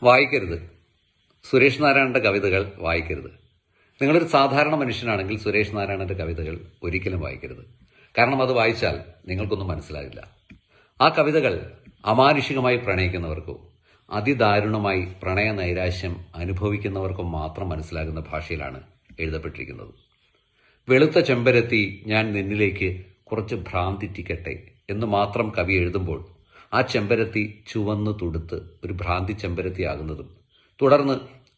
വായിക്കരുത്. സുരേഷ് നാരായണന്റെ കവിതകൾ വായിക്കരുത്. നിങ്ങളൊരു സാധാരണ മനുഷ്യനാണെങ്കിൽ സുരേഷ് നാരായണന്റെ കവിതകൾ ഒരിക്കലും വായിക്കരുത്. കാരണം അത് വായിച്ചാൽ നിങ്ങൾക്കൊന്നും മനസ്സിലാകില്ല. ആ കവിതകൾ അമാനുഷികമായി പ്രണയിക്കുന്നവർക്കോ അതിദാരുണമായി പ്രണയ നൈരാശ്യം അനുഭവിക്കുന്നവർക്കും മാത്രം മനസ്സിലാകുന്ന ഭാഷയിലാണ് എഴുതപ്പെട്ടിരിക്കുന്നത്. വെളുത്ത ചെമ്പരത്തി ഞാൻ നിന്നിലേക്ക് കുറച്ച് ഭ്രാന്തിറ്റിക്കട്ടെ എന്ന് മാത്രം കവി എഴുതുമ്പോൾ ആ ചെമ്പരത്തി ചുവന്നു തുടുത്ത് ഒരു ഭ്രാന്തി ചെമ്പരത്തിയാകുന്നതും തുടർന്ന്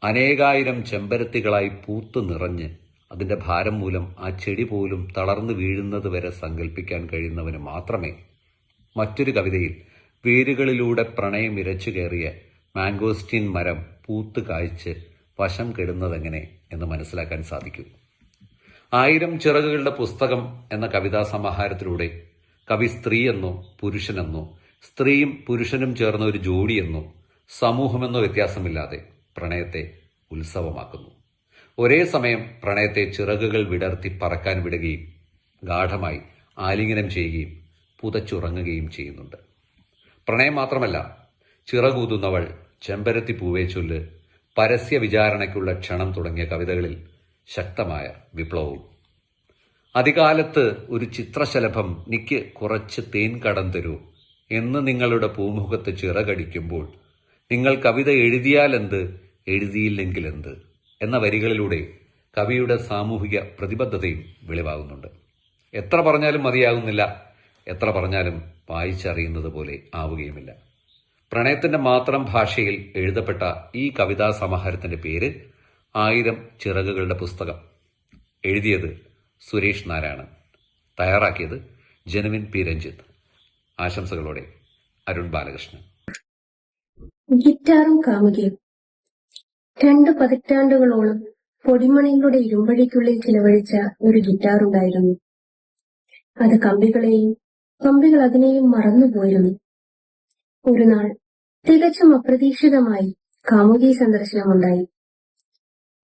അനേകായിരം ചെമ്പരത്തികളായി പൂത്തു നിറഞ്ഞ് അതിൻ്റെ ഭാരം മൂലം ആ ചെടി പോലും തളർന്നു വീഴുന്നത് വരെ സങ്കല്പിക്കാൻ കഴിയുന്നവന് മാത്രമേ മറ്റൊരു കവിതയിൽ വേരുകളിലൂടെ പ്രണയം ഇരച്ചു കയറിയ മാംഗോസ്റ്റീൻ മരം പൂത്ത് കായ്ച്ച് വശം കെടുന്നതെങ്ങനെ എന്ന് മനസ്സിലാക്കാൻ സാധിക്കൂ. 1000 ചിറകുകളുടെ പുസ്തകം എന്ന കവിതാ സമാഹാരത്തിലൂടെ കവി സ്ത്രീയെന്നോ പുരുഷനെന്നോ സ്ത്രീയും പുരുഷനും ചേർന്ന ഒരു ജോഡിയെന്നോ സമൂഹമെന്നോ വ്യത്യാസമില്ലാതെ പ്രണയത്തെ ഉത്സവമാക്കുന്നു. ഒരേ സമയം പ്രണയത്തെ ചിറകുകൾ വിടർത്തി പറക്കാൻ വിടുകയും ഗാഠമായി ആലിംഗനം ചെയ്യുകയും പുതച്ചുറങ്ങുകയും ചെയ്യുന്നുണ്ട്. പ്രണയം മാത്രമല്ല, ചിറകൂതുന്നവൾ, ചെമ്പരത്തി പൂവേ ചൊല്ല്, പരസ്യ വിചാരണയ്ക്കുള്ള ക്ഷണം തുടങ്ങിയ കവിതകളിൽ ശക്തമായ വിപ്ലവവും. അതികാലത്ത് ഒരു ചിത്രശലഭം നിക്ക് കുറച്ച് തേൻ കടം തരൂ എന്ന് നിങ്ങളുടെ പൂമുഖത്ത് ചിറകടിക്കുമ്പോൾ നിങ്ങൾ കവിത എഴുതിയാലെന്ത് എഴുതിയില്ലെങ്കിലെന്ത് എന്ന വരികളിലൂടെ കവിയുടെ സാമൂഹിക പ്രതിബദ്ധതയും വെളിവാകുന്നുണ്ട്. എത്ര പറഞ്ഞാലും മതിയാകുന്നില്ല, എത്ര പറഞ്ഞാലും വായിച്ചറിയുന്നത് പോലെ ആവുകയുമില്ല. പ്രണയത്തിന്റെ മാത്രം ഭാഷയിൽ എഴുതപ്പെട്ട ഈ കവിതാ സമാഹാരത്തിന്റെ പേര് 1000 ചിറകുകളുടെ പുസ്തകം. എഴുതിയത് സുരേഷ് നാരായണൻ, തയ്യാറാക്കിയത് ജനുവിൻ പി രഞ്ജിത്ത്. ആശംസകളോടെ അരുൺ ബാലകൃഷ്ണൻ. ഗിറ്റാറും കാമുകിയും. 2 പതിറ്റാണ്ടുകളോളം പൊടിമണികളുടെ ഇരുമ്പഴിക്കുള്ളിൽ ചിലവഴിച്ച ഒരു ഗിറ്റാറുണ്ടായിരുന്നു. അത് കമ്പികൾ അതിനെയും മറന്നുപോയിരുന്നു. ഒരു നാൾ തികച്ചും അപ്രതീക്ഷിതമായി കാമുകി സന്ദർശനമുണ്ടായി.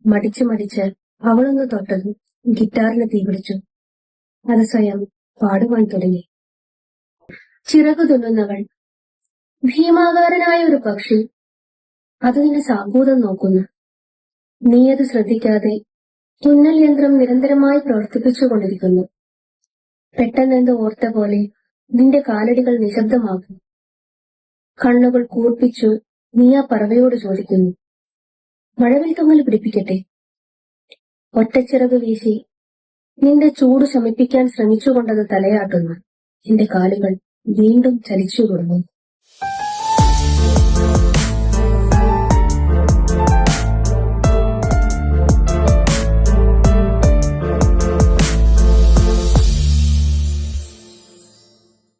മടിച്ച് അവളൊന്ന് തൊട്ടതും ഗിറ്റാറിന് തീപിടിച്ചു. അത് സ്വയം പാടുവാൻ തുടങ്ങി. ചിറകു തുന്നുന്നവൾ. ഭീമാകാരനായ ഒരു പക്ഷി അത് നിന്നെ സാബൂതം നോക്കുന്നു. നീ അത് ശ്രദ്ധിക്കാതെ തുന്നൽ യന്ത്രം നിരന്തരമായി പ്രവർത്തിപ്പിച്ചുകൊണ്ടിരിക്കുന്നു. പെട്ടെന്നെന്തോ ഓർത്ത പോലെ നിന്റെ കാലടികൾ നിശബ്ദമാകും. കണ്ണുകൾ കൂർപ്പിച്ചു നീ ആ പറവയോട് ചോദിക്കുന്നു, മഴവിൽ തുമ്മൽ പിടിപ്പിക്കട്ടെ? ഒറ്റച്ചിറക് വീശി നിന്റെ ചൂട് ശമിപ്പിക്കാൻ ശ്രമിച്ചുകൊണ്ടത് തലയാട്ടുന്നു. നിന്റെ കാലുകൾ വീണ്ടും ചലിച്ചു തുടങ്ങും.